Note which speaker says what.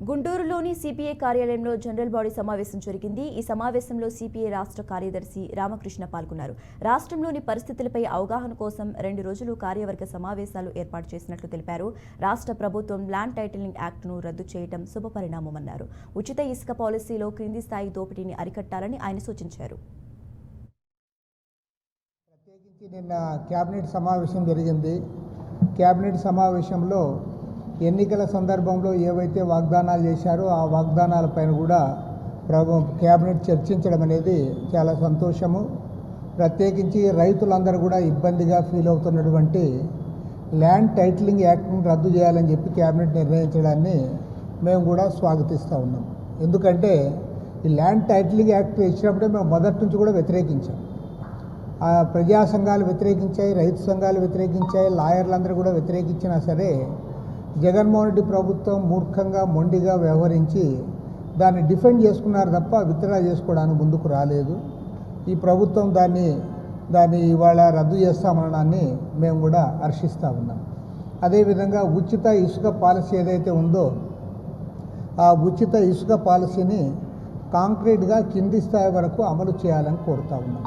Speaker 1: గుంటూరులోని సిపిఐ కార్యాలయంలో general body సమావేశం జరిగింది. ఈ సమావేశంలో సిపిఐ రాష్ట్ర కార్యదర్శి రామకృష్ణ పాల్గొన్నారు. రాష్ట్రంలోని పరిస్థితులపై అవగాహన కోసం 2 రోజులు కార్యవర్గ సమావేశాలు ఏర్పాటు చేసినట్లు తెలిపారు. రాష్ట్ర ప్రభుత్వం ల్యాండ్ టైటిలింగ్ యాక్ట్ను రద్దు చేయడం శుభపరిణామమన్నారు. ఉచిత ఇసుక పాలసీలో క్రింది స్థాయి దోపిడీని అరికట్టాలని ఆయన సూచించారు.
Speaker 2: నిన్న కేబినెట్ సమావేశం జరిగింది. కేబినెట్ సమావేశంలో ఎన్నికల సందర్భంలో ఏవైతే వాగ్దానాలు చేశారో ఆ వాగ్దానాలపైన కూడా కేబినెట్ చర్చించడం అనేది చాలా సంతోషము. ప్రత్యేకించి రైతులందరూ కూడా ఇబ్బందిగా ఫీల్ అవుతున్నటువంటి ల్యాండ్ టైటిలింగ్ యాక్ట్ని రద్దు చేయాలని చెప్పి కేబినెట్ నిర్ణయించడాన్ని మేము కూడా స్వాగతిస్తూ ఉన్నాం. ఎందుకంటే ఈ ల్యాండ్ టైటిలింగ్ యాక్ట్ ఇచ్చినప్పుడే మేము మొదటి నుంచి కూడా వ్యతిరేకించాం. ప్రజా సంఘాలు వ్యతిరేకించాయి, రైతు సంఘాలు వ్యతిరేకించాయి, లాయర్లందరూ కూడా వ్యతిరేకించినా సరే జగన్మోహన్ రెడ్డి ప్రభుత్వం మూర్ఖంగా మొండిగా వ్యవహరించి దాన్ని డిఫెండ్ చేసుకున్నారు తప్ప విత్డ్రా చేసుకోవడానికి ముందుకు రాలేదు. ఈ ప్రభుత్వం దాన్ని ఇవాళ రద్దు చేస్తామనడాన్ని మేము కూడా హర్షిస్తూ ఉన్నాం. అదేవిధంగా ఉచిత ఇసుక పాలసీ ఏదైతే ఉందో ఆ ఉచిత ఇసుక పాలసీని కాంక్రీట్గా కింది స్థాయి వరకు అమలు చేయాలని కోరుతా ఉన్నాం.